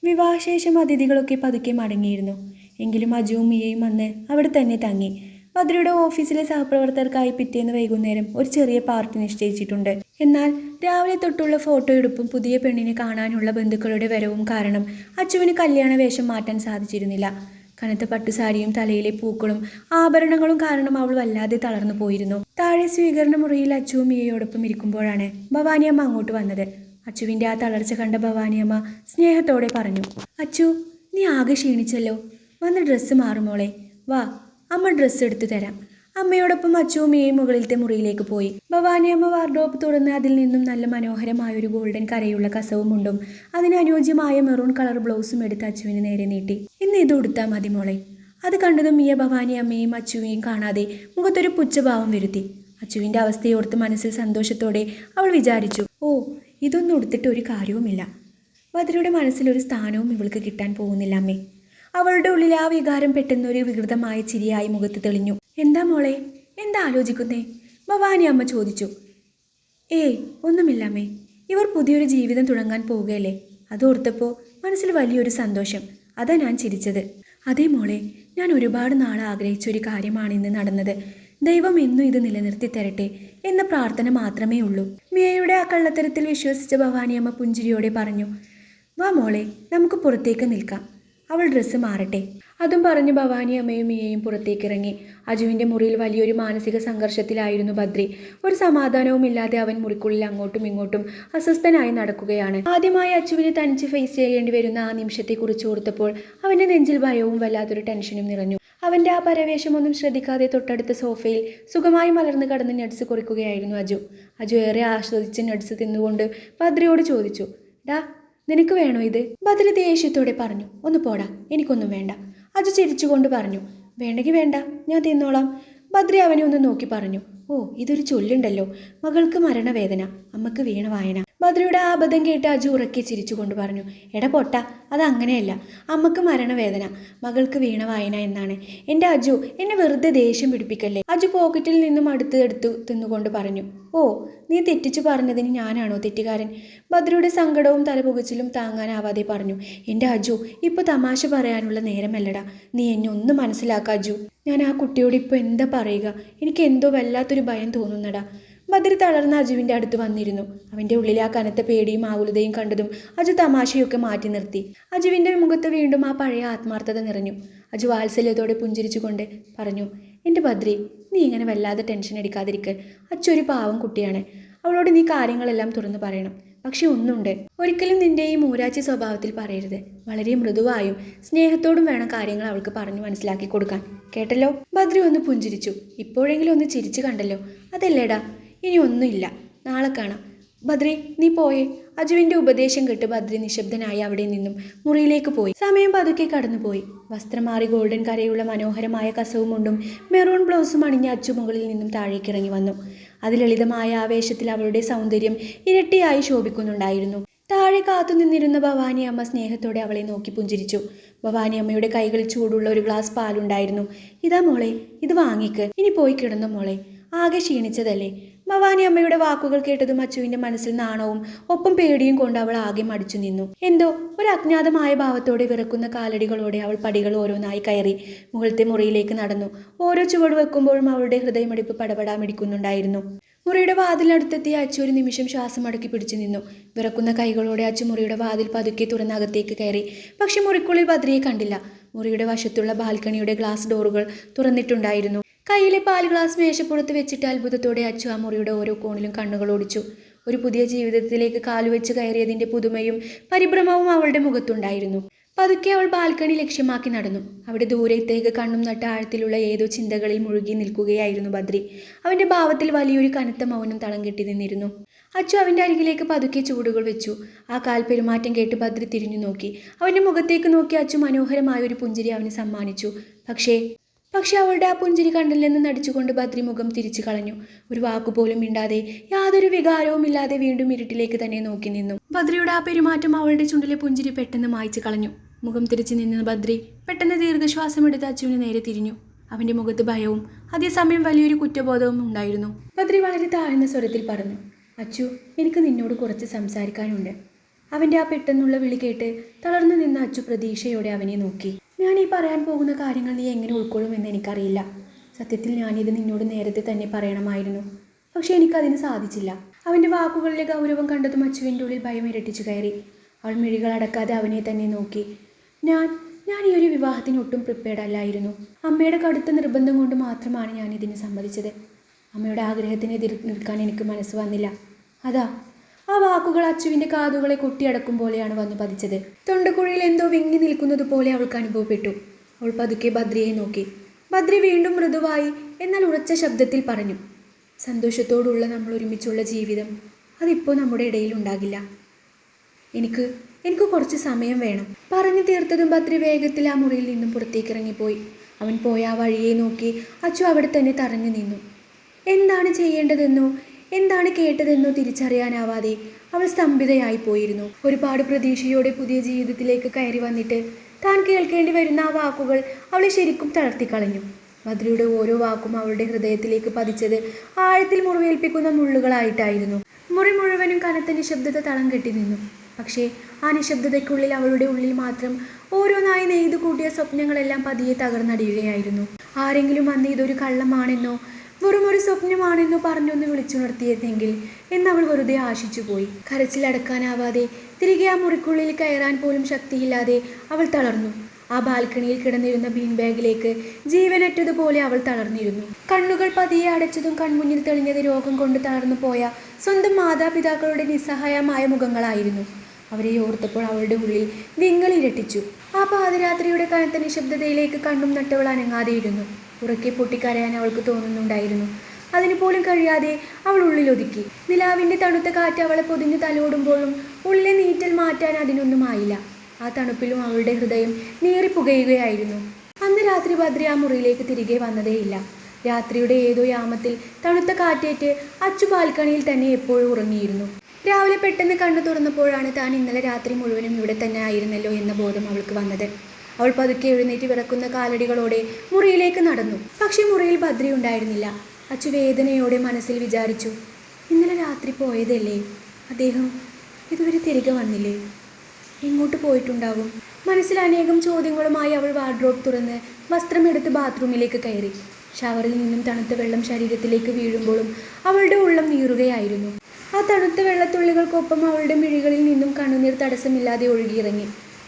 വിവാഹശേഷം അതിഥികളൊക്കെ പതുക്കെ മടങ്ങിയിരുന്നു. എങ്കിലും അജുവും മിയയും അന്ന് അവിടെ തന്നെ തങ്ങി. ബദ്രിയുടെ ഓഫീസിലെ സഹപ്രവർത്തകർക്കായി പിറ്റേന്ന് വൈകുന്നേരം ഒരു ചെറിയ പാർട്ടി നിശ്ചയിച്ചിട്ടുണ്ട്. എന്നാൽ രാവിലെ തൊട്ടുള്ള ഫോട്ടോയെടുപ്പും പുതിയ പെണ്ണിനെ കാണാനുള്ള ബന്ധുക്കളുടെ വരവും കാരണം അച്ചുവിന് കല്യാണ വേഷം മാറ്റാൻ സാധിച്ചിരുന്നില്ല. കനത്ത പട്ടുസാരിയും തലയിലെ പൂക്കളും ആഭരണങ്ങളും കാരണം അവൾ വല്ലാതെ തളർന്നു പോയിരുന്നു. താഴെ സ്വീകരണ മുറിയിൽ അച്ചുവും മിയയോടൊപ്പം ഇരിക്കുമ്പോഴാണ് ഭവാനിയമ്മ അങ്ങോട്ട് വന്നത്. അച്ചുവിൻ്റെ ആ തളർച്ച കണ്ട ഭവാനിയമ്മ സ്നേഹത്തോടെ പറഞ്ഞു, അച്ചു, നീ ആകെ ക്ഷീണിച്ചല്ലോ, വന്ന് ഡ്രസ്സ് മാറുമോളെ, വാ, അമ്മ ഡ്രസ്സ് എടുത്തു തരാം. അമ്മയോടൊപ്പം അച്ചുവും മിയയും മുകളിലത്തെ മുറിയിലേക്ക് പോയി. ഭവാനിയമ്മ വാർഡ്രോബ് തുറന്ന് അതിൽ നിന്നും നല്ല മനോഹരമായ ഒരു ഗോൾഡൻ കരയുള്ള കസവും മുണ്ടും അതിനനുയോജ്യമായ മെറൂൺ കളർ ബ്ലൗസും എടുത്ത് അച്ചുവിന് നേരെ നീട്ടി. ഇന്ന് ഇത് ഉടുത്താൽ മതി മോളെ. അത് കണ്ടതും മിയ ഭവാനിയമ്മയും അച്ചുവിനെയും കാണാതെ മുഖത്തൊരു പുച്ഛഭാവം വരുത്തി. അച്ചുവിൻ്റെ അവസ്ഥയോർത്ത് മനസ്സിൽ സന്തോഷത്തോടെ അവൾ വിചാരിച്ചു, ഓ, ഇതൊന്നും ഉടുത്തിട്ട് ഒരു കാര്യവുമില്ല. ബദ്രിയുടെ മനസ്സിലൊരു സ്ഥാനവും ഇവൾക്ക് കിട്ടാൻ പോകുന്നില്ല അമ്മേ. അവളുടെ ഉള്ളിൽ ആ വികാരം പെട്ടെന്നൊരു വികൃതമായ ചിരിയായി മുഖത്ത് തെളിഞ്ഞു. എന്താ മോളെ, എന്താ ആലോചിക്കുന്നേ? ഭവാനി അമ്മ ചോദിച്ചു. ഏയ്, ഒന്നുമില്ലമ്മേ. ഇവർ പുതിയൊരു ജീവിതം തുടങ്ങാൻ പോവുകയല്ലേ, അതോർത്തപ്പോൾ മനസ്സിൽ വലിയൊരു സന്തോഷം. അതാ ഞാൻ ചിരിച്ചത്. അതേ മോളെ, ഞാൻ ഒരുപാട് നാൾ ആഗ്രഹിച്ചൊരു കാര്യമാണ് ഇന്ന് നടന്നത്. ദൈവം എന്നും ഇത് നിലനിർത്തി തരട്ടെ എന്ന പ്രാർത്ഥന മാത്രമേ ഉള്ളൂ. മിയയുടെ ആ കള്ളത്തരത്തിൽ വിശ്വസിച്ച ഭവാനിയമ്മ പുഞ്ചിരിയോടെ പറഞ്ഞു, വാ മോളെ, നമുക്ക് പുറത്തേക്ക് നിൽക്കാം. അവൾ ഡ്രസ്സ് മാറട്ടെ. അതും പറഞ്ഞ് ഭവാനിയമ്മയും മിയയും പുറത്തേക്കിറങ്ങി. അജുവിൻ്റെ മുറിയിൽ വലിയൊരു മാനസിക സംഘർഷത്തിലായിരുന്നു ബദ്രി. ഒരു സമാധാനവുമില്ലാതെ അവൻ മുറിക്കുള്ളിൽ അങ്ങോട്ടും ഇങ്ങോട്ടും അസ്വസ്ഥനായി നടക്കുകയാണ്. ആദ്യമായി അച്ചുവിനെ തനിച്ച് ഫേസ് ചെയ്യേണ്ടി വരുന്ന ആ നിമിഷത്തെക്കുറിച്ച് ഓർത്തപ്പോൾ അവൻ്റെ നെഞ്ചിൽ ഭയവും വല്ലാത്തൊരു ടെൻഷനും നിറഞ്ഞു. അവൻ്റെ ആ പരവേശമൊന്നും ശ്രദ്ധിക്കാതെ തൊട്ടടുത്ത സോഫയിൽ സുഖമായി മലർന്നു കടന്ന് നട്സ് കുറിക്കുകയായിരുന്നു അജു. അജു ഏറെ ആസ്വദിച്ച് നട്സ് തിന്നുകൊണ്ട് ബദ്രിയോട് ചോദിച്ചു, ഡാ, നിനക്ക് വേണോ ഇത്? ബദ്രി ദേഷ്യത്തോടെ പറഞ്ഞു, ഒന്ന് പോടാ, എനിക്കൊന്നും വേണ്ട. അജു ചിരിച്ചുകൊണ്ട് പറഞ്ഞു, വേണ്ടെങ്കിൽ വേണ്ട, ഞാൻ തിന്നോളാം. ബദ്രി അവനെ ഒന്ന് നോക്കി പറഞ്ഞു, ഓ, ഇതൊരു ചൊല്ലുണ്ടല്ലോ, മകൾക്ക് മരണവേദന, അമ്മക്ക് വീണ വായന. ബദ്രിയുടെ ആ അബദ്ധം കേട്ട് അജു ഉറക്കെ ചിരിച്ചുകൊണ്ട് പറഞ്ഞു, എടാ പൊട്ട, അതങ്ങനെയല്ല, അമ്മക്ക് മരണവേദന, മകൾക്ക് വീണ വായന എന്നാണ്. എൻ്റെ അജു, എന്നെ വെറുതെ ദേഷ്യം പിടിപ്പിക്കല്ലേ. അജു പോക്കറ്റിൽ നിന്നും എടുത്തു തിന്നുകൊണ്ട് പറഞ്ഞു, ഓ, നീ തെറ്റിച്ചു പറഞ്ഞതിന് ഞാനാണോ തെറ്റുകാരൻ? ബദ്രിയുടെ സങ്കടവും തലപുകച്ചിലും താങ്ങാനാവാതെ പറഞ്ഞു, എൻ്റെ അജു, ഇപ്പോൾ തമാശ പറയാനുള്ള നേരമല്ലടാ, നീ എന്നെ ഒന്ന് മനസ്സിലാക്ക അജു. ഞാൻ ആ കുട്ടിയോട് ഇപ്പോൾ എന്താ പറയുക? എനിക്ക് എന്തോ വല്ലാത്തൊരു ഭയം തോന്നുന്നടാ. ബദ്രി തളർന്ന അജുവിൻ്റെ അടുത്ത് വന്നിരുന്നു. അവൻ്റെ ഉള്ളിലെ ആ കനത്ത പേടിയും ആകുലതയും കണ്ടതും അജു തമാശയൊക്കെ മാറ്റി നിർത്തി. അജുവിൻ്റെ മുഖത്ത് വീണ്ടും ആ പഴയ ആത്മാർത്ഥത നിറഞ്ഞു. അജു വാത്സല്യത്തോടെ പുഞ്ചിരിച്ചുകൊണ്ട് പറഞ്ഞു, എൻ്റെ ബദ്രി, നീ ഇങ്ങനെ വല്ലാതെ ടെൻഷൻ അടിക്കാതിരിക്കുക. അച്ചു ഒരു പാവം കുട്ടിയാണ്. അവളോട് നീ കാര്യങ്ങളെല്ലാം തുറന്നു പറയണം. പക്ഷെ ഒന്നുണ്ട്, ഒരിക്കലും നിൻ്റെ ഈ മൂരാച്ചി സ്വഭാവത്തിൽ പറയരുത്. വളരെ മൃദുവായും സ്നേഹത്തോടും വേണം കാര്യങ്ങൾ അവൾക്ക് പറഞ്ഞു മനസ്സിലാക്കി കൊടുക്കാൻ. കേട്ടല്ലോ? ബദ്രി ഒന്ന് പുഞ്ചിരിച്ചു. ഇപ്പോഴെങ്കിലും ഒന്ന് ചിരിച്ചു കണ്ടല്ലോ, അതല്ലേടാ. ഇനി ഒന്നുമില്ല, നാളെ കാണാം. ബദ്രി, നീ പോയേ. അജുവിൻ്റെ ഉപദേശം കേട്ട് ബദ്രി നിശബ്ദനായി അവിടെ നിന്നും മുറിയിലേക്ക് പോയി. സമയം പതുക്കെ കടന്നുപോയി. വസ്ത്രം മാറി ഗോൾഡൻ കരയുള്ള മനോഹരമായ കസവും മുണ്ടും മെറൂൺ ബ്ലൗസും അണിഞ്ഞ അച്ചു മുകളിൽ നിന്നും താഴേക്കിറങ്ങി വന്നു. അതിലളിതമായ ആവേശത്തിൽ അവളുടെ സൗന്ദര്യം ഇരട്ടിയായി ശോഭിക്കുന്നുണ്ടായിരുന്നു. താഴെ കാത്തുനിന്നിരുന്ന ഭവാനിയമ്മ സ്നേഹത്തോടെ അവളെ നോക്കി പുഞ്ചിരിച്ചു. ഭവാനിയമ്മയുടെ കൈകളിൽ ചൂടുള്ള ഒരു ഗ്ലാസ് പാലുണ്ടായിരുന്നു. ഇതാ മോളെ, ഇത് വാങ്ങിക്ക്, ഇനി പോയി കിടന്നു മോളെ, ആകെ ക്ഷീണിച്ചതല്ലേ. ഭവാനിയമ്മയുടെ വാക്കുകൾ കേട്ടതും അച്ചുവിൻ്റെ മനസ്സിൽ നാണവും ഒപ്പം പേടിയും കൊണ്ട് അവൾ ആകെ മടിച്ചു നിന്നു. എന്തോ ഒരു അജ്ഞാതമായ ഭാവത്തോടെ വിറക്കുന്ന കാലടികളോടെ അവൾ പടികൾ ഓരോന്നായി കയറി മുകളിലത്തെ മുറിയിലേക്ക് നടന്നു. ഓരോ ചുവട് വെക്കുമ്പോഴും അവളുടെ ഹൃദയമിടിപ്പ് പടപടാമിടിക്കുന്നുണ്ടായിരുന്നു. മുറിയുടെ വാതിലിനടുത്തെത്തിയ അച്ചു ഒരു നിമിഷം ശ്വാസം അടക്കി പിടിച്ചു നിന്നു. വിറക്കുന്ന കൈകളോടെ അച്ചു മുറിയുടെ വാതിൽ പതുക്കെ തുറന്ന് അകത്തേക്ക് കയറി. പക്ഷെ മുറിക്കുള്ളിൽ ബദ്രിയെ കണ്ടില്ല. മുറിയുടെ വശത്തുള്ള ബാൽക്കണിയുടെ ഗ്ലാസ് ഡോറുകൾ തുറന്നിട്ടുണ്ടായിരുന്നു. കയ്യിലെ പാൽ ഗ്ലാസ് മേശപ്പുറത്ത് വെച്ചിട്ട് അത്ഭുതത്തോടെ അച്ചു ആ മുറിയുടെ ഓരോ കോണിലും കണ്ണുകൾ ഓടിച്ചു. ഒരു പുതിയ ജീവിതത്തിലേക്ക് കാലുവെച്ച് കയറിയതിൻ്റെ പുതുമയും പരിഭ്രമവും അവളുടെ മുഖത്തുണ്ടായിരുന്നു. പതുക്കെ അവൾ ബാൽക്കണി ലക്ഷ്യമാക്കി നടന്നു. അവിടെ ദൂരത്തേക്ക് കണ്ണും നട്ട ആഴത്തിലുള്ള ഏതോ ചിന്തകളിൽ മുഴുകി നിൽക്കുകയായിരുന്നു ബദ്രി. അവൻ്റെ ഭാവത്തിൽ വലിയൊരു കനത്ത മൗനം തളം കെട്ടി നിന്നിരുന്നു. അച്ചു അവൻ്റെ അരികിലേക്ക് പതുക്കെ ചൂടുകൾ വെച്ചു. ആ കാൽ പെരുമാറ്റം കേട്ട് ബദ്രി തിരിഞ്ഞു നോക്കി. അവൻ്റെ മുഖത്തേക്ക് നോക്കി അച്ചു മനോഹരമായ ഒരു പുഞ്ചിരി അവന് സമ്മാനിച്ചു. പക്ഷേ അവളുടെ ആ പുഞ്ചിരി കണ്ടില്ലെന്ന് നടിച്ചുകൊണ്ട് ബദ്രി മുഖം തിരിച്ചു കളഞ്ഞു. ഒരു വാക്കുപോലും മിണ്ടാതെ, യാതൊരു വികാരവും ഇല്ലാതെ വീണ്ടും ഇരുട്ടിലേക്ക് തന്നെ നോക്കി നിന്നു. ബദ്രിയുടെ ആ പെരുമാറ്റം അവളുടെ ചുണ്ടിലെ പുഞ്ചിരി പെട്ടെന്ന് മായ്ച്ചു കളഞ്ഞു. മുഖം തിരിച്ചു നിന്ന ബദ്രി പെട്ടെന്ന് ദീർഘശ്വാസം എടുത്ത് അച്ചുവിന് നേരെ തിരിഞ്ഞു. അവൻ്റെ മുഖത്ത് ഭയവും അതേസമയം വലിയൊരു കുറ്റബോധവും ഉണ്ടായിരുന്നു. ബദ്രി വളരെ താഴ്ന്ന സ്വരത്തിൽ പറഞ്ഞു, അച്ചു, എനിക്ക് നിന്നോട് കുറച്ച് സംസാരിക്കാനുണ്ട്. അവൻ്റെ ആ പെട്ടെന്നുള്ള വിളി കേട്ട് തളർന്നു നിന്ന അച്ചു പ്രതീക്ഷയോടെ അവനെ നോക്കി. ഞാൻ ഈ പറയാൻ പോകുന്ന കാര്യങ്ങൾ നീ എങ്ങനെ ഉൾക്കൊള്ളുമെന്ന് എനിക്കറിയില്ല. സത്യത്തിൽ ഞാനിത് നിന്നോട് നേരത്തെ തന്നെ പറയണമായിരുന്നു. പക്ഷെ എനിക്കതിന് സാധിച്ചില്ല. അവൻ്റെ വാക്കുകളിലെ ഗൗരവം കണ്ടതും അച്ചുവിൻ്റെ ഉള്ളിൽ ഭയം ഇരട്ടിച്ചു കയറി. അവൾ മിഴികൾ അടക്കാതെ അവനെ തന്നെ നോക്കി. ഞാൻ ഈ ഒരു വിവാഹത്തിന് ഒട്ടും പ്രിപ്പയർഡ് അല്ലായിരുന്നു. അമ്മയുടെ കടുത്ത നിർബന്ധം കൊണ്ട് മാത്രമാണ് ഞാൻ ഇതിന് സമ്മതിച്ചത്. അമ്മയുടെ ആഗ്രഹത്തിന് എതിർ നിൽക്കാൻ എനിക്ക് മനസ്സ് വന്നില്ല. അതാ ആ വാക്കുകൾ അച്ചുവിൻ്റെ കാതുകളെ കൊട്ടിയടക്കും പോലെയാണ് വന്നു പതിച്ചത്. തൊണ്ടക്കുഴിയിൽ എന്തോ വിങ്ങി നിൽക്കുന്നത് പോലെ അവൾക്ക് അനുഭവപ്പെട്ടു. അവൾ പതുക്കെ ബദ്രിയെ നോക്കി. ബദ്രി വീണ്ടും മൃദുവായി എന്നാൽ ഉറച്ച ശബ്ദത്തിൽ പറഞ്ഞു, സന്തോഷത്തോടുള്ള നമ്മൾ ഒരുമിച്ചുള്ള ജീവിതം അതിപ്പോൾ നമ്മുടെ ഇടയിൽ ഉണ്ടാകില്ല. എനിക്ക് കുറച്ച് സമയം വേണം. പറഞ്ഞു തീർത്തതും ബദ്രി വേഗത്തിൽ ആ മുറിയിൽ നിന്നും പുറത്തേക്ക് ഇറങ്ങിപ്പോയി. അവൻ പോയ ആ വഴിയെ നോക്കി അച്ചു അവിടെ തന്നെ തറഞ്ഞു നിന്നു. എന്താണ് ചെയ്യേണ്ടതെന്നോ എന്താണ് കേട്ടതെന്നോ തിരിച്ചറിയാനാവാതെ അവൾ സ്തംഭിതയായി പോയിരുന്നു. ഒരുപാട് പ്രതീക്ഷയോടെ പുതിയ ജീവിതത്തിലേക്ക് കയറി വന്നിട്ട് താൻ കേൾക്കേണ്ടി വരുന്ന ആ വാക്കുകൾ അവളെ ശരിക്കും തളർത്തിക്കളഞ്ഞു. ബദ്രിയുടെ ഓരോ വാക്കും അവളുടെ ഹൃദയത്തിലേക്ക് പതിച്ചത് ആഴത്തിൽ മുറിവേൽപ്പിക്കുന്ന മുള്ളുകളായിട്ടായിരുന്നു. മുറി മുഴുവനും കനത്ത നിശബ്ദത തളം കെട്ടി നിന്നു. പക്ഷേ ആ നിശബ്ദതയ്ക്കുള്ളിൽ അവളുടെ ഉള്ളിൽ മാത്രം ഓരോന്നായി നെയ്തു കൂട്ടിയ സ്വപ്നങ്ങളെല്ലാം പതിയെ തകർന്നടിയുകയായിരുന്നു. ആരെങ്കിലും അന്ന് ഇതൊരു കള്ളമാണെന്നോ വെറുമൊരു സ്വപ്നമാണെന്നോ പറഞ്ഞൊന്ന് വിളിച്ചുണർത്തിയിരുന്നെങ്കിൽ എന്നവൾ വെറുതെ ആശിച്ചുപോയി. കരച്ചിലടക്കാനാവാതെ തിരികെ ആ മുറിക്കുള്ളിൽ കയറാൻ പോലും ശക്തിയില്ലാതെ അവൾ തളർന്നു. ആ ബാൽക്കണിയിൽ കിടന്നിരുന്ന ബീൻ ബാഗിലേക്ക് ജീവനറ്റതുപോലെ അവൾ തളർന്നിരുന്നു. കണ്ണുകൾ പതിയെ അടച്ചതും കൺമുന്നിൽ തെളിഞ്ഞത് രോഗം കൊണ്ട് തളർന്നു പോയ സ്വന്തം മാതാപിതാക്കളുടെ നിസ്സഹായമായ മുഖങ്ങളായിരുന്നു. അവരെ ഓർത്തപ്പോൾ അവളുടെ ഉള്ളിൽ വിങ്ങൽ ഇരട്ടിച്ചു. ആ പാതിരാത്രിയുടെ കനത്ത നിശബ്ദതയിലേക്ക് കണ്ണും നട്ടവൾ അനങ്ങാതെയിരുന്നു. ഉറക്കെ പൊട്ടിക്കരയാൻ അവൾക്ക് തോന്നുന്നുണ്ടായിരുന്നു. അതിന് പോലും കഴിയാതെ അവൾ ഉള്ളിലൊതുക്കി. നിലാവിൻ്റെ തണുത്ത കാറ്റ് അവളെ പൊതിഞ്ഞ് തലോടുമ്പോഴും ഉള്ളിലെ നീറ്റൽ മാറ്റാൻ അതിനൊന്നുമായില്ല. ആ തണുപ്പിലും അവളുടെ ഹൃദയം നീറിപ്പുകയുകയായിരുന്നു. അന്ന് രാത്രി ബദ്രി ആ മുറിയിലേക്ക് തിരികെ വന്നതേയില്ല. രാത്രിയുടെ ഏതോ യാമത്തിൽ തണുത്ത കാറ്റേറ്റ് അച്ചു ബാൽക്കണിയിൽ തന്നെ എപ്പോഴും ഉറങ്ങിയിരുന്നു. രാവിലെ പെട്ടെന്ന് കണ്ണു തുറന്നപ്പോഴാണ് താൻ ഇന്നലെ രാത്രി മുഴുവനും ഇവിടെ തന്നെ ആയിരുന്നല്ലോ എന്ന ബോധം അവൾക്ക് വന്നത്. അവൾ പതുക്കെ എഴുന്നേറ്റ് വിറക്കുന്ന കാലടികളോടെ മുറിയിലേക്ക് നടന്നു. പക്ഷെ മുറിയിൽ ബദ്രി ഉണ്ടായിരുന്നില്ല. അച്ചു വേദനയോടെ മനസ്സിൽ വിചാരിച്ചു, ഇന്നലെ രാത്രി പോയതല്ലേ, അദ്ദേഹം ഇതുവരെ തിരികെ വന്നില്ലേ, എങ്ങോട്ട് പോയിട്ടുണ്ടാകും? മനസ്സിൽ അനേകം ചോദ്യങ്ങളുമായി അവൾ വാർഡ്രോബ് തുറന്ന് വസ്ത്രമെടുത്ത് ബാത്റൂമിലേക്ക് കയറി. ഷവറിൽ നിന്നും തണുത്ത വെള്ളം ശരീരത്തിലേക്ക് വീഴുമ്പോഴും അവളുടെ ഉള്ളം നീറുകയായിരുന്നു. ആ തണുത്ത വെള്ളത്തുള്ളികൾക്കൊപ്പം അവളുടെ മിഴികളിൽ നിന്നും കണ്ണുനീർ തടസ്സമില്ലാതെ ഒഴുകിയിറങ്ങി.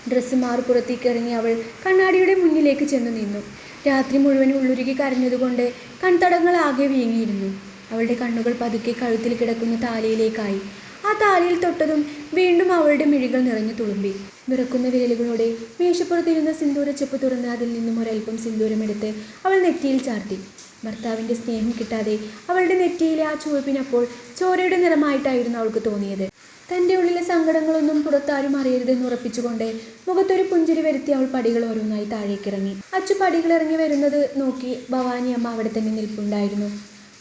ഡ്രസ്സ് മാറി പുറത്തേക്ക് ഇറങ്ങി അവൾ കണ്ണാടിയുടെ മുന്നിലേക്ക് ചെന്നു നിന്നു. രാത്രി മുഴുവൻ ഉള്ളുരുകി കരഞ്ഞതുകൊണ്ട് കൺതടങ്ങൾ ആകെ വീങ്ങിയിരുന്നു. അവളുടെ കണ്ണുകൾ പതുക്കെ കഴുത്തിൽ കിടക്കുന്ന താലിയിലേക്കായി. ആ താലിയിൽ തൊട്ടതും വീണ്ടും അവളുടെ മിഴികൾ നിറഞ്ഞു തുളുമ്പി. വിറക്കുന്ന വിരലുകളോടെ മേശപ്പുറത്തിരുന്ന സിന്ദൂരച്ചെപ്പ് തുറന്ന് അതിൽ നിന്നും ഒരൽപ്പം സിന്ദൂരമെടുത്ത് അവൾ നെറ്റിയിൽ ചാർത്തി. ഭർത്താവിൻ്റെ സ്നേഹം കിട്ടാതെ അവളുടെ നെറ്റിയിലെ ആ ചുവപ്പിനപ്പോൾ ചോരയുടെ നിറമായിട്ടായിരുന്നു അവൾക്ക് തോന്നിയത്. തൻ്റെ ഉള്ളിലെ സങ്കടങ്ങളൊന്നും പുറത്താരും അറിയരുതെന്ന് ഉറപ്പിച്ചുകൊണ്ട് മുഖത്തൊരു പുഞ്ചിരി വരുത്തി അവൾ പടികൾ ഓരോന്നായി താഴേക്കിറങ്ങി. അച്ചു പടികളിറങ്ങി വരുന്നത് നോക്കി ഭവാനി അമ്മ അവിടെ തന്നെ നിൽപ്പുണ്ടായിരുന്നു.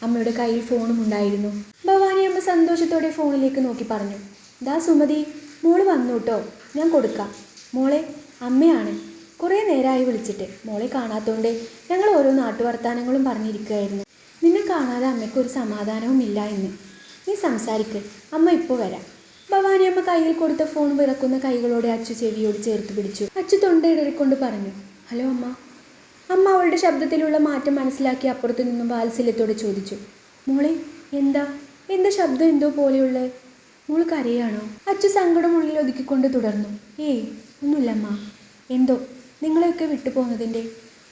അമ്മയുടെ കയ്യിൽ ഫോണും ഉണ്ടായിരുന്നു. ഭവാനി അമ്മ സന്തോഷത്തോടെ ഫോണിലേക്ക് നോക്കി പറഞ്ഞു, ദാ സുമതി, മോള് വന്നു കേട്ടോ, ഞാൻ കൊടുക്കാം. മോളെ, അമ്മയാണ്. കുറേ നേരമായി വിളിച്ചിട്ട്, മോളെ കാണാത്തോണ്ട് ഞങ്ങൾ ഓരോ നാട്ടുവർത്താനങ്ങളും പറഞ്ഞിരിക്കുകയായിരുന്നു. നിന്നെ കാണാതെ അമ്മയ്ക്കൊരു സമാധാനവും ഇല്ല എന്ന്. നീ സംസാരിക്ക്, അമ്മ ഇപ്പോൾ വരാം. ഭവാനി അമ്മ കയ്യിൽ കൊടുത്ത ഫോൺ വിറക്കുന്ന കൈകളോടെ അച്ചു ചെവിയോട് ചേർത്ത് പിടിച്ചു. അച്ചു തൊണ്ടയിടറിക്കൊണ്ട് പറഞ്ഞു, ഹലോ അമ്മ. അമ്മ അവളുടെ ശബ്ദത്തിലുള്ള മാറ്റം മനസ്സിലാക്കി അപ്പുറത്തു നിന്നും വാത്സല്യത്തോടെ ചോദിച്ചു, മോളെ എന്താ ശബ്ദം എന്തോ പോലെയുള്ള, മോൾ കരയാണോ? അച്ചു സങ്കടം ഉള്ളിൽ ഒതുക്കിക്കൊണ്ട് തുടർന്നു, ഏയ് ഒന്നുമില്ലമ്മ, എന്തോ നിങ്ങളെയൊക്കെ വിട്ടുപോകുന്നതിൻ്റെ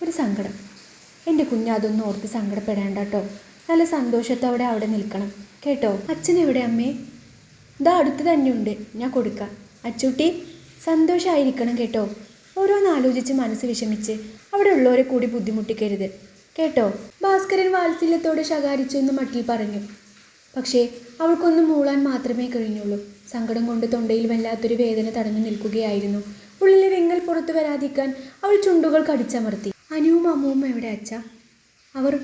ഒരു സങ്കടം. എൻ്റെ കുഞ്ഞ് അതൊന്നും ഓർത്ത് സങ്കടപ്പെടേണ്ട കേട്ടോ. നല്ല സന്തോഷത്തോടെ അവിടെ നിൽക്കണം കേട്ടോ. അച്ഛനെവിടെ അമ്മേ? ഇതാ അടുത്ത് തന്നെയുണ്ട്, ഞാൻ കൊടുക്കാം. അച്ചൂട്ടി, സന്തോഷമായിരിക്കണം കേട്ടോ. ഓരോന്നാലോചിച്ച് മനസ്സ് വിഷമിച്ച് അവിടെ ഉള്ളവരെ കൂടി ബുദ്ധിമുട്ടിക്കരുത് കേട്ടോ. ഭാസ്കരൻ വാത്സല്യത്തോടെ ശകാരിച്ചു എന്ന് മട്ടിൽ പറഞ്ഞു. പക്ഷേ അവൾക്കൊന്നും മൂളാൻ മാത്രമേ കഴിഞ്ഞുള്ളൂ. സങ്കടം കൊണ്ട് തൊണ്ടയിൽ വല്ലാത്തൊരു വേദന തടഞ്ഞു നിൽക്കുകയായിരുന്നു. ഉള്ളിലെ വിങ്ങൽ പുറത്തു വരാതിരിക്കാൻ അവൾ ചുണ്ടുകൾ കടിച്ചമർത്തി. അനുവും അമ്മുവും എവിടെ അച്ഛ? അവർ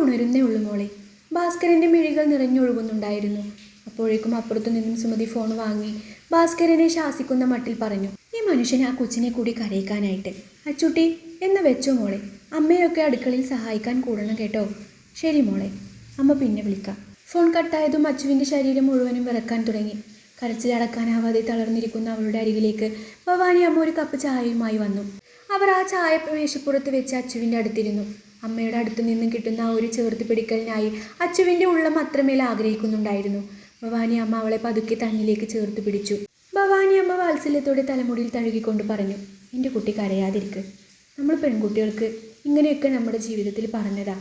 ഉണരുന്നേ ഉള്ളൂ മോളെ. ഭാസ്കരൻ്റെ മിഴികൾ നിറഞ്ഞൊഴുകുന്നുണ്ടായിരുന്നു. അപ്പോഴേക്കും അപ്പുറത്തു നിന്നും സുമതി ഫോൺ വാങ്ങി ഭാസ്കരനെ ശാസിക്കുന്ന മട്ടിൽ പറഞ്ഞു, ഈ മനുഷ്യനെ ആ കൊച്ചിനെ കൂടി കരയിക്കാനായിട്ട്. അച്ചൂട്ടി, എന്ന് വെച്ചോ മോളെ, അമ്മയൊക്കെ അടുക്കളയിൽ സഹായിക്കാൻ കൂടണം കേട്ടോ. ശരി മോളെ, അമ്മ പിന്നെ വിളിക്കാം. ഫോൺ കട്ടായതും അച്ചുവിൻ്റെ ശരീരം മുഴുവനും വിറക്കാൻ തുടങ്ങി. കരച്ചിലടക്കാനാവാതെ തളർന്നിരിക്കുന്ന അവളുടെ അരികിലേക്ക് ഭവാനി അമ്മ ഒരു കപ്പ് ചായയുമായി വന്നു. അവർ ആ ചായ മേശപ്പുറത്ത് വെച്ച് അച്ചുവിൻ്റെ അടുത്തിരുന്നു. അമ്മയുടെ അടുത്തു നിന്നും കിട്ടുന്ന ആ ഒരു ചേർത്ത് പിടിക്കലിനായി അച്ചുവിൻ്റെ ഉള്ളം അത്രമേൽ ആഗ്രഹിക്കുന്നുണ്ടായിരുന്നു. ഭവാനി അമ്മ അവളെ പതുക്കെ തന്നിലേക്ക് ചേർത്ത് പിടിച്ചു. ഭവാനി അമ്മ വാത്സല്യത്തോടെ തലമുടിയിൽ തഴുകിക്കൊണ്ട് പറഞ്ഞു, എൻ്റെ കുട്ടി കരയാതിരിക്ക്. നമ്മൾ പെൺകുട്ടികൾക്ക് ഇങ്ങനെയൊക്കെ നമ്മുടെ ജീവിതത്തിൽ പറഞ്ഞതാ.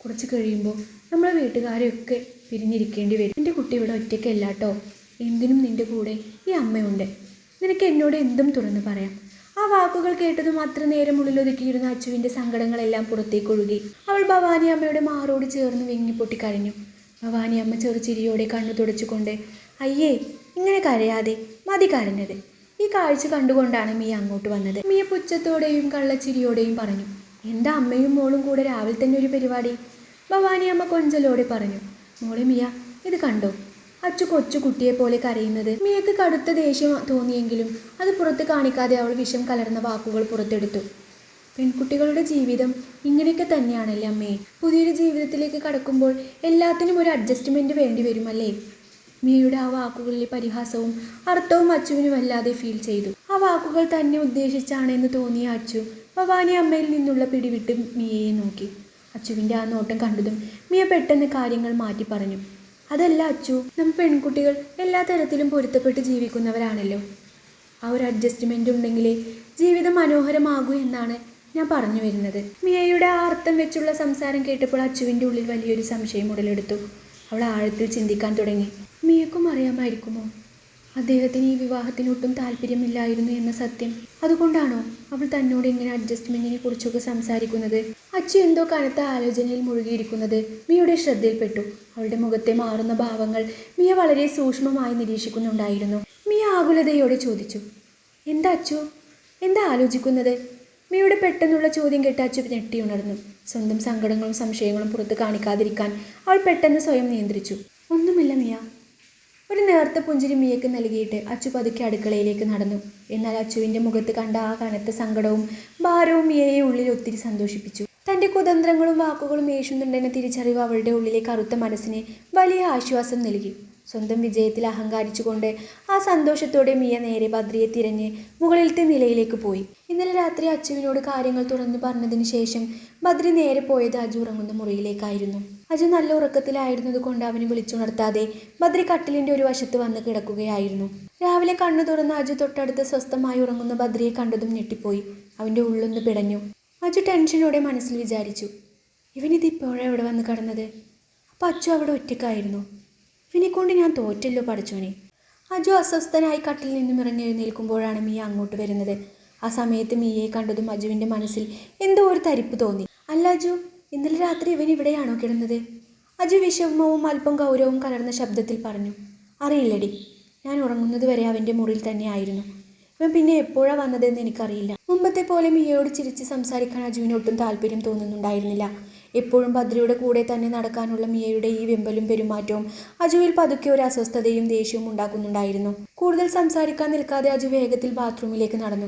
കുറച്ച് കഴിയുമ്പോൾ നമ്മളെ വീട്ടുകാരെയൊക്കെ പിരിഞ്ഞിരിക്കേണ്ടി വരും. എൻ്റെ കുട്ടി ഇവിടെ ഒറ്റയ്ക്കല്ല കേട്ടോ. എന്തിനും നിൻ്റെ കൂടെ ഈ അമ്മയുണ്ട്. നിനക്ക് എന്നോട് എന്തും തുറന്നു പറയാം. ആ വാക്കുകൾ കേട്ടതും അത്ര നേരം ഉള്ളിലൊതുക്കിയിരുന്ന അച്ചുവിൻ്റെ സങ്കടങ്ങളെല്ലാം പുറത്തേക്ക് ഒഴുകി. അവൾ ഭവാനി അമ്മയുടെ മാറോട് ചേർന്ന് വിങ്ങിപ്പൊട്ടി കരഞ്ഞു. ഭവാനി അമ്മ ചെറുചിരിയോടെ കണ്ണു തുടച്ചുകൊണ്ട്, അയ്യേ ഇങ്ങനെ കരയാതെ, മതി കരഞ്ഞത്. ഈ കാഴ്ച കണ്ടുകൊണ്ടാണ് മിയ അങ്ങോട്ട് വന്നത്. മിയ പുച്ഛത്തോടെയും കള്ളച്ചിരിയോടെയും പറഞ്ഞു, എന്താ അമ്മയും മോളും കൂടെ രാവിലെ തന്നെ ഒരു പരിപാടി? ഭവാനി അമ്മ കൊഞ്ചലോടെ പറഞ്ഞു, മോളെ മിയ, ഇത് കണ്ടോ? അച്ചു കൊച്ചു കുട്ടിയെ പോലെ കരയുന്നത്. മിയക്ക് കടുത്ത ദേഷ്യം തോന്നിയെങ്കിലും അത് പുറത്ത് കാണിക്കാതെ അവൾ വിഷം കലർന്ന വാക്കുകൾ പുറത്തെടുത്തു. പെൺകുട്ടികളുടെ ജീവിതം ഇങ്ങനെയൊക്കെ തന്നെയാണല്ലേ അമ്മേ. പുതിയൊരു ജീവിതത്തിലേക്ക് കടക്കുമ്പോൾ എല്ലാത്തിനും ഒരു അഡ്ജസ്റ്റ്മെൻറ്റ് വേണ്ടി വരുമല്ലേ? മിയയുടെ ആ വാക്കുകളിലെ പരിഹാസവും അർത്ഥവും അച്ചുവിന് വല്ലാതെ ഫീൽ ചെയ്തു. ആ വാക്കുകൾ തന്നെ ഉദ്ദേശിച്ചാണെന്ന് തോന്നിയ അച്ചു ഭവാനി അമ്മയിൽ നിന്നുള്ള പിടിവിട്ട് മിയയെ നോക്കി. അച്ചുവിൻ്റെ ആ നോട്ടം കണ്ടതും മിയ പെട്ടെന്ന് കാര്യങ്ങൾ മാറ്റി പറഞ്ഞു, അതല്ല അച്ചു, നമ്മൾ പെൺകുട്ടികൾ എല്ലാ തരത്തിലും പൊരുത്തപ്പെട്ട് ജീവിക്കുന്നവരാണല്ലോ. ആ ഒരു അഡ്ജസ്റ്റ്മെൻ്റ് ഉണ്ടെങ്കിലേ ജീവിതം മനോഹരമാകൂ എന്നാണ് ഞാൻ പറഞ്ഞു വരുന്നത്. മിയയുടെ ആ അർത്ഥം വെച്ചുള്ള സംസാരം കേട്ടപ്പോൾ അച്ചുവിൻ്റെ ഉള്ളിൽ വലിയൊരു സംശയം ഉടലെടുത്തു. അവൾ ആഴത്തിൽ ചിന്തിക്കാൻ തുടങ്ങി. മിയക്കും അറിയാമായിരിക്കുമോ അദ്ദേഹത്തിന് ഈ വിവാഹത്തിനൊട്ടും താല്പര്യമില്ലായിരുന്നു എന്ന സത്യം? അതുകൊണ്ടാണോ അവൾ തന്നോട് ഇങ്ങനെ അഡ്ജസ്റ്റ്മെൻറ്റിനെ കുറിച്ചൊക്കെ സംസാരിക്കുന്നത്? അച്ചു എന്തോ കനത്ത ആലോചനയിൽ മുഴുകിയിരിക്കുന്നത് മിയയുടെ ശ്രദ്ധയിൽപ്പെട്ടു. അവളുടെ മുഖത്തെ മാറുന്ന ഭാവങ്ങൾ മിയ വളരെ സൂക്ഷ്മമായി നിരീക്ഷിക്കുന്നുണ്ടായിരുന്നു. മിയ ആകുലതയോടെ ചോദിച്ചു, എന്താ അച്ചു, എന്താ ആലോചിക്കുന്നത്? മിയയുടെ പെട്ടെന്നുള്ള ചോദ്യം കേട്ട് അച്ചു ഞെട്ടിയുണർന്നു. സ്വന്തം സങ്കടങ്ങളും സംശയങ്ങളും പുറത്ത് കാണിക്കാതിരിക്കാൻ അവൾ പെട്ടെന്ന് സ്വയം നിയന്ത്രിച്ചു. ഒന്നുമില്ല മിയ. ഒരു നേർത്ത പുഞ്ചിരി മിയക്ക് നൽകിയിട്ട് അച്ചു പതുക്കെ അടുക്കളയിലേക്ക് നടന്നു. എന്നാൽ അച്ചുവിൻ്റെ മുഖത്ത് കണ്ട ആ കനത്ത സങ്കടവും ഭാരവും മിയയെ ഉള്ളിൽ ഒത്തിരി സന്തോഷിപ്പിച്ചു. തൻ്റെ കുതന്ത്രങ്ങളും വാക്കുകളും ഏഷുന്നുണ്ടെന്ന തിരിച്ചറിവ് അവളുടെ ഉള്ളിലെ കറുത്ത മനസ്സിന് വലിയ ആശ്വാസം നൽകി. സ്വന്തം വിജയത്തിൽ അഹങ്കാരിച്ചുകൊണ്ട് ആ സന്തോഷത്തോടെ മിയ നേരെ ബദ്രിയെ തിരഞ്ഞ് മുകളിലത്തെ നിലയിലേക്ക് പോയി. ഇന്നലെ രാത്രി അച്ചുവിനോട് കാര്യങ്ങൾ തുറന്നു പറഞ്ഞതിന് ശേഷം ബദ്രി നേരെ പോയത് അജു ഉറങ്ങുന്ന മുറിയിലേക്കായിരുന്നു. അജു നല്ല ഉറക്കത്തിലായിരുന്നത് കൊണ്ട് അവന് വിളിച്ചുണർത്താതെ ബദ്രി കട്ടിലിൻ്റെ ഒരു വശത്ത് വന്ന് കിടക്കുകയായിരുന്നു. രാവിലെ കണ്ണു തുറന്ന് അജു തൊട്ടടുത്ത് സ്വസ്ഥമായി ഉറങ്ങുന്ന ബദ്രിയെ കണ്ടതും ഞെട്ടിപ്പോയി. അവൻ്റെ ഉള്ളൊന്ന് പിടഞ്ഞു. അജു ടെൻഷനോടെ മനസ്സിൽ വിചാരിച്ചു, ഇവനിതിപ്പോഴാണ് ഇവിടെ വന്ന് കിടന്നത്? അപ്പോൾ അച്ചു അവിടെ ഒറ്റയ്ക്കായിരുന്നു. ഇവനെക്കൊണ്ട് ഞാൻ തോറ്റല്ലോ പഠിച്ചോനെ. അജു അസ്വസ്ഥനായി കട്ടിൽ നിന്നും ഇറങ്ങിയെഴുന്നേൽക്കുമ്പോഴാണ് മിയ അങ്ങോട്ട് വരുന്നത്. ആ സമയത്ത് മിയയെ കണ്ടതും അജുവിൻ്റെ മനസ്സിൽ എന്തോ ഒരു തരിപ്പ് തോന്നി. അല്ല അജു, ഇന്നലെ രാത്രി ഇവൻ ഇവിടെയാണോ കിടന്നത്? അജു വിഷമവും അല്പം ഗൗരവവും കലർന്ന ശബ്ദത്തിൽ പറഞ്ഞു. അറിയില്ലടി, ഞാൻ ഉറങ്ങുന്നത് വരെ അവൻ്റെ മുറിയിൽ തന്നെയായിരുന്നു. ഇവൻ പിന്നെ എപ്പോഴാണ് വന്നതെന്ന് എനിക്കറിയില്ല. മുമ്പത്തെ പോലെ മിയയോട് ചിരിച്ച് സംസാരിക്കാൻ അജുവിന് ഒട്ടും താല്പര്യം തോന്നുന്നുണ്ടായിരുന്നില്ല. എപ്പോഴും ബദ്രിയുടെ കൂടെ തന്നെ നടക്കാനുള്ള മിയയുടെ ഈ വെമ്പലും പെരുമാറ്റവും അജുവിൽ പതുക്കെ ഒരു അസ്വസ്ഥതയും ദേഷ്യവും ഉണ്ടാക്കുന്നുണ്ടായിരുന്നു. കൂടുതൽ സംസാരിക്കാൻ നിൽക്കാതെ അജു വേഗത്തിൽ ബാത്റൂമിലേക്ക് നടന്നു.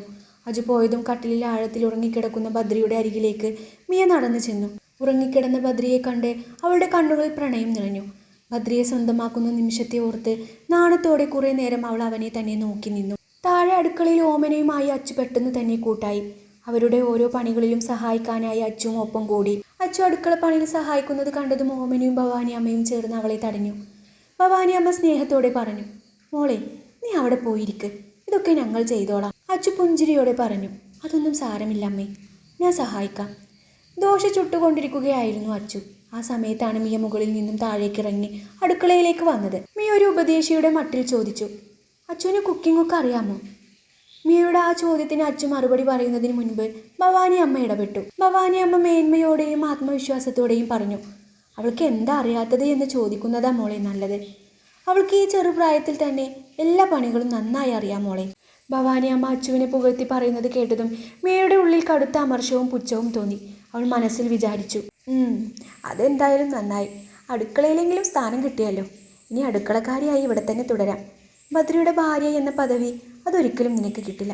അജു പോയതും കട്ടിലിൽ ആഴത്തിൽ ഉറങ്ങിക്കിടക്കുന്ന ബദ്രിയുടെ അരികിലേക്ക് മിയ നടന്നു ചെന്നു. ഉറങ്ങിക്കിടന്ന ബദ്രിയെ കണ്ട് അവളുടെ കണ്ണുകളിൽ പ്രണയം നിറഞ്ഞു. ബദ്രിയെ സ്വന്തമാക്കുന്ന നിമിഷത്തെ ഓർത്ത് നാണത്തോടെ കുറേ നേരം അവൾ അവനെ തന്നെ നോക്കി നിന്നു. താഴെ അടുക്കളയിൽ ഓമനയുമായി അച്ചു പെട്ടെന്ന് തന്നെ കൂട്ടായി. അവരുടെ ഓരോ പണികളിലും സഹായിക്കാനായി അച്ചുവും ഒപ്പം കൂടി. അച്ചു അടുക്കള പണിയിൽ സഹായിക്കുന്നത് കണ്ടതും ഓമനയും ഭവാനി അമ്മയും ചേർന്ന് അവളെ തടഞ്ഞു. ഭവാനി അമ്മ സ്നേഹത്തോടെ പറഞ്ഞു, മോളെ നീ അവിടെ പോയിരിക്ക്, ഇതൊക്കെ ഞങ്ങൾ ചെയ്തോളാം. അച്ചു പുഞ്ചിരിയോടെ പറഞ്ഞു, അതൊന്നും സാരമില്ല അമ്മേ, ഞാൻ സഹായിക്കാം. ദോശ ചുട്ടുകൊണ്ടിരിക്കുകയായിരുന്നു അച്ചു. ആ സമയത്താണ് മിയ മുകളിൽ നിന്നും താഴേക്കിറങ്ങി അടുക്കളയിലേക്ക് വന്നത്. മിയ ഒരു ഉപദേശിയുടെ മട്ടിൽ ചോദിച്ചു, അച്ചുവിന് കുക്കിംഗൊക്കെ അറിയാമോ? മിയയുടെ ആ ചോദ്യത്തിന് അച്ചു മറുപടി പറയുന്നതിന് മുൻപ് ഭവാനി അമ്മ ഇടപെട്ടു. ഭവാനി അമ്മ മേന്മയോടെയും ആത്മവിശ്വാസത്തോടെയും പറഞ്ഞു, അവൾക്ക് എന്താ അറിയാത്തത് എന്ന് ചോദിക്കുന്നതാ മോളെ നല്ലത്. അവൾക്ക് ഈ ചെറുപ്രായത്തിൽ തന്നെ എല്ലാ പണികളും നന്നായി അറിയാം മോളെ. ഭവാനി അമ്മ അച്ചുവിനെ പുകഴ്ത്തി പറയുന്നത് കേട്ടതും മിയയുടെ ഉള്ളിൽ കടുത്ത അമർഷവും പുച്ഛവും തോന്നി. അവൾ മനസ്സിൽ വിചാരിച്ചു, അതെന്തായാലും നന്നായി, അടുക്കളയിലെങ്കിലും സ്ഥാനം കിട്ടിയല്ലോ. ഇനി അടുക്കളക്കാരിയായി ഇവിടെ തന്നെ തുടരാം. ബദ്രിയുടെ ഭാര്യ എന്ന പദവി അതൊരിക്കലും നിനക്ക് കിട്ടില്ല.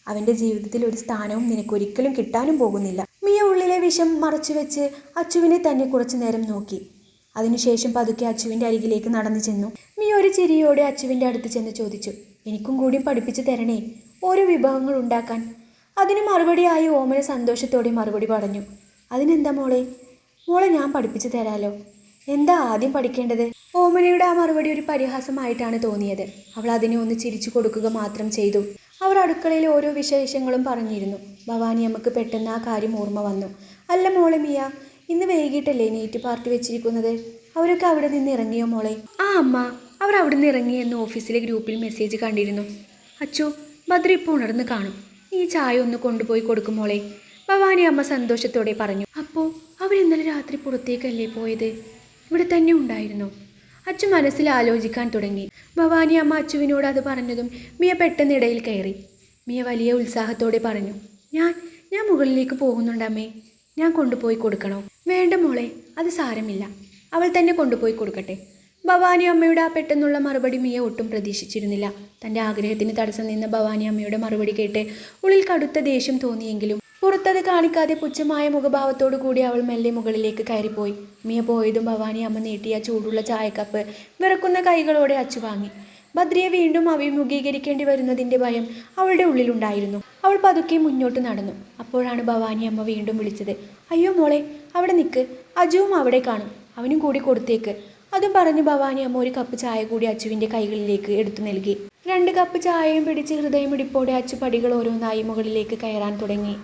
അവൻ്റെ ജീവിതത്തിൽ ഒരു സ്ഥാനവും നിനക്കൊരിക്കലും കിട്ടാനും പോകുന്നില്ല. മിയ ഉള്ളിലെ വിഷം മറച്ചു വെച്ച് അച്ചുവിനെ തന്നെ കുറച്ചു നേരം നോക്കി. അതിനുശേഷം പതുക്കെ അച്ചുവിൻ്റെ അരികിലേക്ക് നടന്നു ചെന്നു. മിയ ഒരു ചിരിയോടെ അച്ചുവിൻ്റെ അടുത്ത് ചെന്ന് ചോദിച്ചു, എനിക്കും കൂടി പഠിപ്പിച്ചു തരണേ ഓരോ വിഭവങ്ങൾ ഉണ്ടാക്കാൻ. അതിന് മറുപടിയായി ഓമന സന്തോഷത്തോടെ മറുപടി പറഞ്ഞു, അതിനെന്താ മോളെ, ഞാൻ പഠിപ്പിച്ചു തരാലോ. എന്താ ആദ്യം പഠിക്കേണ്ടത്? ഓമനയുടെ ആ മറുപടി ഒരു പരിഹാസമായിട്ടാണ് തോന്നിയത്. അവൾ അതിനെ ഒന്ന് ചിരിച്ചു കൊടുക്കുക മാത്രം ചെയ്തു. അവർ അടുക്കളയിൽ ഓരോ വിശേഷങ്ങളും പറഞ്ഞിരുന്നു. ഭവാനി അമ്മക്ക് പെട്ടെന്ന് ആ കാര്യം ഓർമ്മ വന്നു. അല്ല മോളെ മിയ, ഇന്ന് വൈകിട്ടല്ലേ നീറ്റ് പാർട്ടി വെച്ചിരിക്കുന്നത്? അവരൊക്കെ അവിടെ നിന്ന് ഇറങ്ങിയോ മോളെ? ആ അമ്മ, അവർ അവിടെ നിന്ന് ഇറങ്ങിയെന്ന് ഓഫീസിലെ ഗ്രൂപ്പിൽ മെസ്സേജ് കണ്ടിരുന്നു. അച്ചു, ഭദ്ര ഇപ്പോൾ ഉണർന്ന് കാണും. ഈ ചായ ഒന്ന് കൊണ്ടുപോയി കൊടുക്കും മോളെ, ഭവാനി അമ്മ സന്തോഷത്തോടെ പറഞ്ഞു. അപ്പോൾ അവരിന്നലെ രാത്രി പുറത്തേക്കല്ലേ പോയത്? ഇവിടെ തന്നെ ഉണ്ടായിരുന്നോ? അച്ചു മനസ്സിൽ ആലോചിക്കാൻ തുടങ്ങി. ഭവാനി അമ്മ അച്ചുവിനോട് അത് പറഞ്ഞതും മിയ പെട്ടെന്ന് ഇടയിൽ കയറി. മിയ വലിയ ഉത്സാഹത്തോടെ പറഞ്ഞു, ഞാൻ മുകളിലേക്ക് പോകുന്നുണ്ടമ്മേ. ഞാൻ കൊണ്ടുപോയി കൊടുക്കണോ? വേണ്ട മോളെ, അത് സാരമില്ല, അവൾ തന്നെ കൊണ്ടുപോയി കൊടുക്കട്ടെ. ഭവാനി അമ്മയുടെ ആ പെട്ടെന്നുള്ള മറുപടി മിയ ഒട്ടും പ്രതീക്ഷിച്ചിരുന്നില്ല. തൻ്റെ ആഗ്രഹത്തിന് തടസ്സം നിന്ന ഭവാനി അമ്മയുടെ മറുപടി കേട്ട് ഉള്ളിൽ കടുത്ത ദേഷ്യം തോന്നിയെങ്കിലും പുറത്തത് കാണിക്കാതെ പുച്ഛമായ മുഖഭാവത്തോടു കൂടി അവൾ മെല്ലെ മുകളിലേക്ക് കയറിപ്പോയി. മിയ പോയതും ഭവാനി അമ്മ നീട്ടിയ ചൂടുള്ള ചായക്കപ്പ് വിറക്കുന്ന കൈകളോടെ അച്ചു വാങ്ങി. ഭദ്രയെ വീണ്ടും അഭിമുഖീകരിക്കേണ്ടി വരുന്നതിൻ്റെ ഭയം അവളുടെ ഉള്ളിലുണ്ടായിരുന്നു. അവൾ പതുക്കെ മുന്നോട്ട് നടന്നു. അപ്പോഴാണ് ഭവാനി അമ്മ വീണ്ടും വിളിച്ചത്. അയ്യോ മോളെ, അവിടെ നിൽക്ക്, അജുവും അവിടെ കാണും, അവനും കൂടി കൊടുത്തേക്ക്. അതും പറഞ്ഞ് ഭവാനി അമ്മ ഒരു കപ്പ് ചായ കൂടി അച്ചുവിൻ്റെ കൈകളിലേക്ക് എടുത്തു നൽകി. 2 കപ്പ് ചായയും പിടിച്ച് ഹൃദയമിടിപ്പോടെ അച്ചു പടികൾ ഓരോന്നായി മുകളിലേക്ക് കയറാൻ തുടങ്ങി.